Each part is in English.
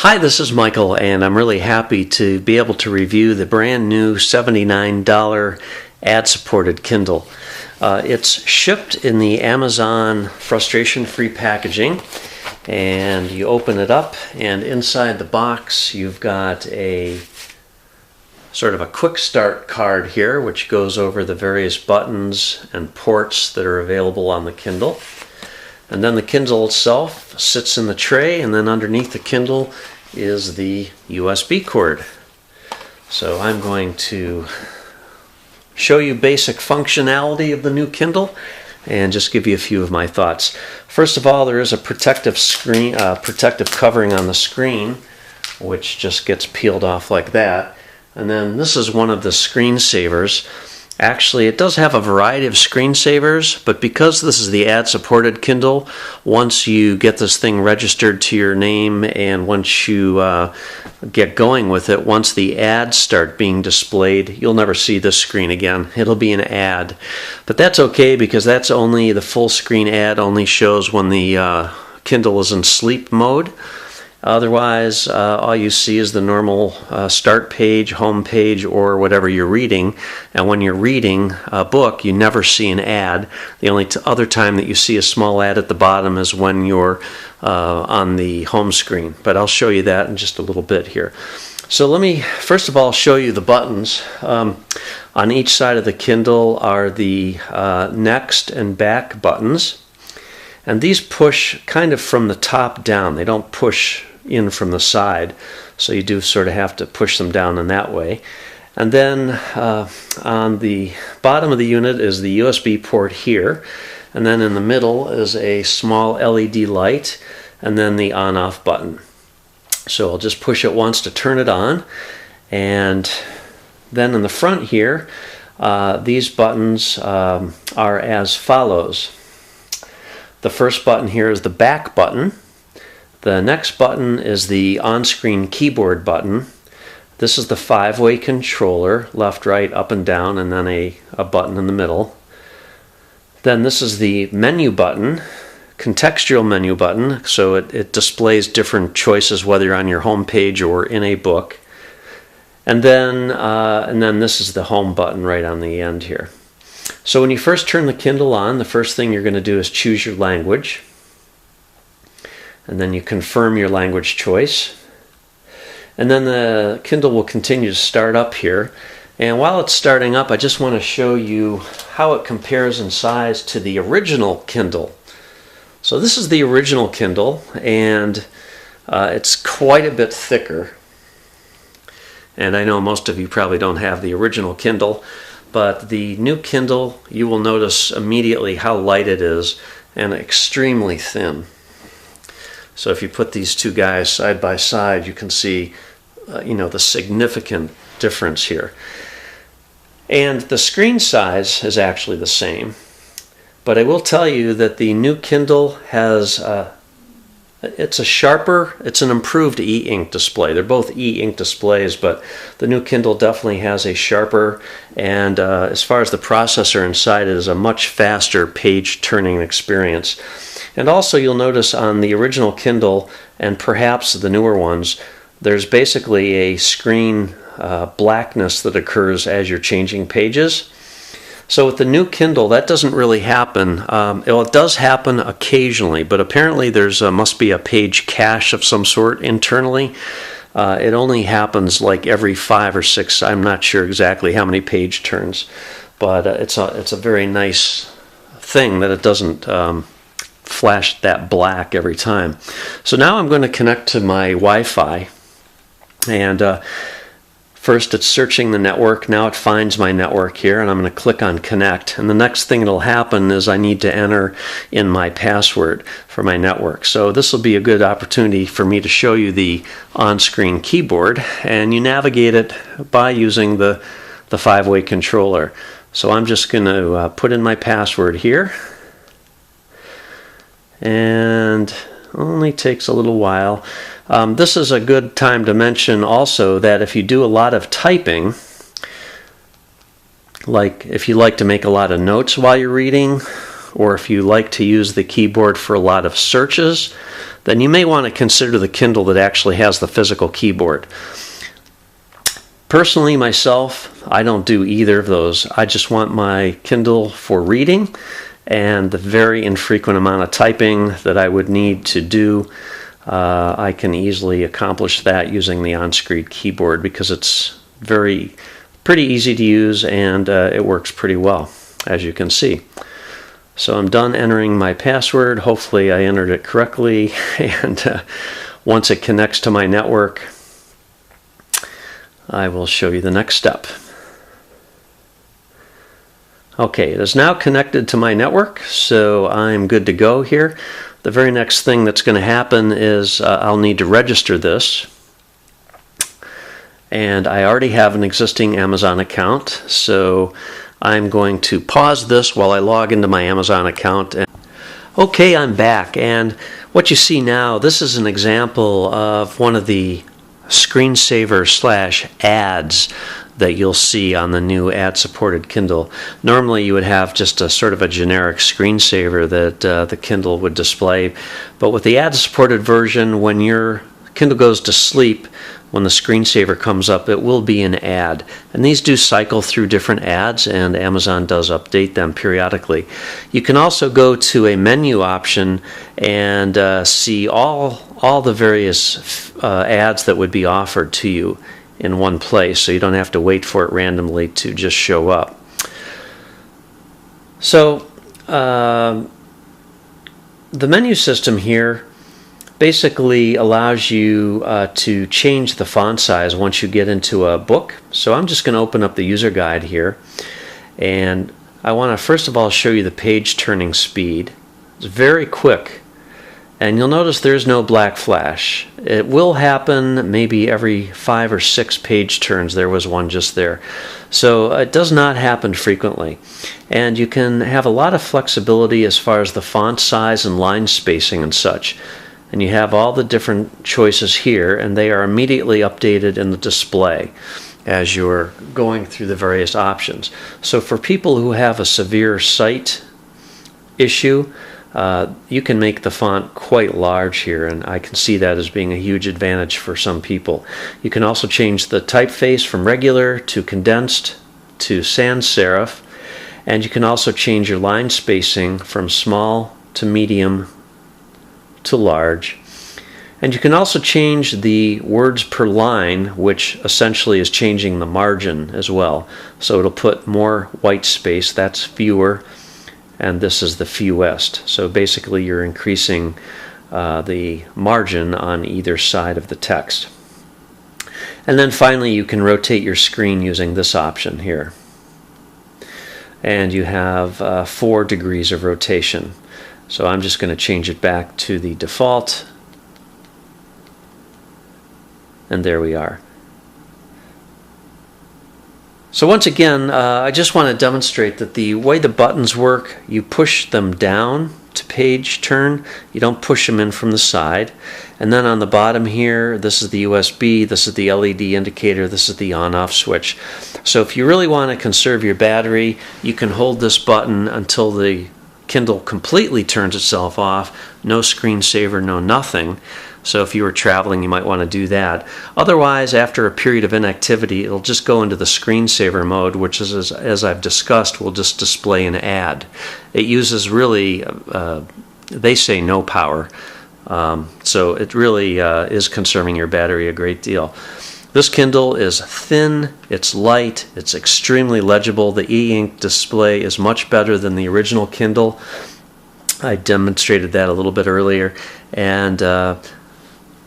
Hi, this is Michael, and I'm really happy to be able to review the brand new $79 ad-supported Kindle. It's shipped in the Amazon frustration-free packaging, and you open it up, and inside the box you've got a sort of a quick start card here, which goes over the various buttons and ports that are available on the Kindle. And then the Kindle itself sits in the tray, and then underneath the Kindle is the USB cord. So I'm going to show you basic functionality of the new Kindle and just give you a few of my thoughts. First of all, there is a protective covering on the screen, which just gets peeled off like that. And then this is one of the screensavers. Actually, it does have a variety of screensavers, but because this is the ad-supported Kindle, once you get this thing registered to your name and once you get going with it, once the ads start being displayed, you'll never see this screen again. It'll be an ad. But that's okay, because that's only the full screen ad only shows when the Kindle is in sleep mode. Otherwise, all you see is the normal start page, home page, or whatever you're reading. And when you're reading a book, you never see an ad. The only other time that you see a small ad at the bottom is when you're on the home screen. But I'll show you that in just a little bit here. So let me first of all show you the buttons. On each side of the Kindle are the next and back buttons. And these push kind of from the top down. They don't push in from the side, so you do sort of have to push them down in that way. And then on the bottom of the unit is the USB port here, and then in the middle is a small LED light, and then the on-off button. So I'll just push it once to turn it on, and then in the front here, these buttons are as follows. The first button here is the back button. The next button is the on-screen keyboard button. This is the 5-way controller, left, right, up and down, and then a button in the middle. Then this is the menu button, contextual menu button, so it displays different choices whether you're on your home page or in a book. And then this is the home button right on the end here. So when you first turn the Kindle on, the first thing you're going to do is choose your language. And then you confirm your language choice. And then the Kindle will continue to start up here. And while it's starting up, I just want to show you how it compares in size to the original Kindle. So this is the original Kindle, and it's quite a bit thicker. And I know most of you probably don't have the original Kindle, but the new Kindle, you will notice immediately how light it is and extremely thin. So if you put these two guys side by side, you can see the significant difference here. And the screen size is actually the same, but I will tell you that the new Kindle has it's an improved e-ink display. They're both e-ink displays, but the new Kindle definitely has a sharper, and as far as the processor inside, it is a much faster page turning experience. And also you'll notice on the original Kindle, and perhaps the newer ones, there's basically a screen blackness that occurs as you're changing pages. So with the new Kindle, that doesn't really happen. It does happen occasionally, but apparently there's must be a page cache of some sort internally. It only happens like every 5 or 6. I'm not sure exactly how many page turns, but it's a very nice thing that it doesn't flash that black every time. So now I'm going to connect to my Wi-Fi, and first it's searching the network. Now it finds my network here, and I'm going to click on connect, and the next thing that'll happen is I need to enter in my password for my network. So this will be a good opportunity for me to show you the on-screen keyboard, and you navigate it by using the 5-way controller. So I'm just going to put in my password here, and only takes a little while. This is a good time to mention also that if you do a lot of typing, like if you like to make a lot of notes while you're reading, or if you like to use the keyboard for a lot of searches, then you may want to consider the Kindle that actually has the physical keyboard. Personally, myself, I don't do either of those. I just want my Kindle for reading and the very infrequent amount of typing that I would need to do. I can easily accomplish that using the on-screen keyboard because it's pretty easy to use, and it works pretty well, as you can see. So I'm done entering my password. Hopefully I entered it correctly, and once it connects to my network, I will show you the next step. Okay, it is now connected to my network, so I'm good to go here. The very next thing that's going to happen is I'll need to register this. And I already have an existing Amazon account, so I'm going to pause this while I log into my Amazon account. Okay, I'm back, and what you see now, this is an example of one of the screensaver / ads that you'll see on the new ad-supported Kindle. Normally you would have just a sort of a generic screensaver that the Kindle would display, but with the ad-supported version, when your Kindle goes to sleep, when the screensaver comes up, it will be an ad. And these do cycle through different ads, and Amazon does update them periodically. You can also go to a menu option and see all the various ads that would be offered to you in one place, so you don't have to wait for it randomly to just show up. So the menu system here basically allows you to change the font size once you get into a book. So I'm just going to open up the user guide here, and I want to first of all show you the page turning speed. It's very quick, and you'll notice there's no black flash. It will happen maybe every 5 or 6 page turns. There was one just there. So it does not happen frequently. And you can have a lot of flexibility as far as the font size and line spacing and such. And you have all the different choices here, and they are immediately updated in the display as you're going through the various options. So for people who have a severe sight issue, you can make the font quite large here, and I can see that as being a huge advantage for some people. You can also change the typeface from regular to condensed to sans serif, and you can also change your line spacing from small to medium to large. And you can also change the words per line, which essentially is changing the margin as well. So it'll put more white space, that's fewer, and this is the fewest. So basically you're increasing the margin on either side of the text. And then finally you can rotate your screen using this option here. And you have 4 degrees of rotation. So I'm just going to change it back to the default. And there we are. So once again, I just want to demonstrate that the way the buttons work, you push them down to page turn. You don't push them in from the side. And then on the bottom here, this is the USB, this is the LED indicator, this is the on-off switch. So if you really want to conserve your battery, you can hold this button until the Kindle completely turns itself off. No screensaver, no nothing. So if you were traveling, you might want to do that. Otherwise, after a period of inactivity, it'll just go into the screensaver mode, which is, as I've discussed, will just display an ad. It uses really, they say no power. So it really is conserving your battery a great deal. This Kindle is thin, it's light, it's extremely legible. The e-ink display is much better than the original Kindle. I demonstrated that a little bit earlier. And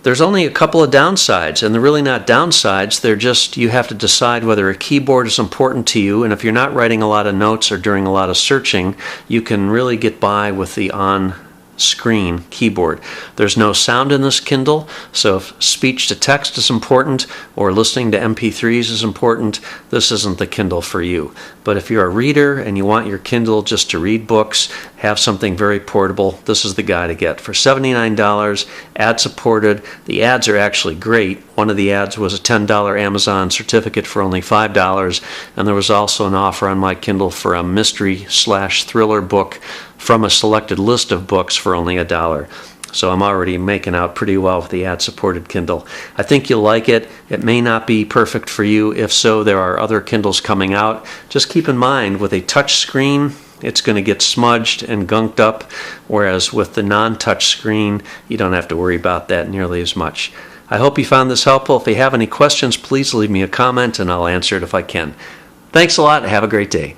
there's only a couple of downsides, and they're really not downsides. They're just you have to decide whether a keyboard is important to you, and if you're not writing a lot of notes or doing a lot of searching, you can really get by with the on-screen keyboard. There's no sound in this Kindle, so if speech to text is important or listening to MP3s is important, this isn't the Kindle for you. But if you're a reader and you want your Kindle just to read books, have something very portable, this is the guy to get. For $79, ad-supported. The ads are actually great. One of the ads was a $10 Amazon certificate for only $5, and there was also an offer on my Kindle for a mystery/thriller book from a selected list of books for only $1. So I'm already making out pretty well with the ad-supported Kindle. I think you'll like it. It may not be perfect for you. If so, there are other Kindles coming out. Just keep in mind, with a touch screen, it's going to get smudged and gunked up, whereas with the non-touch screen, you don't have to worry about that nearly as much. I hope you found this helpful. If you have any questions, please leave me a comment and I'll answer it if I can. Thanks a lot. Have a great day.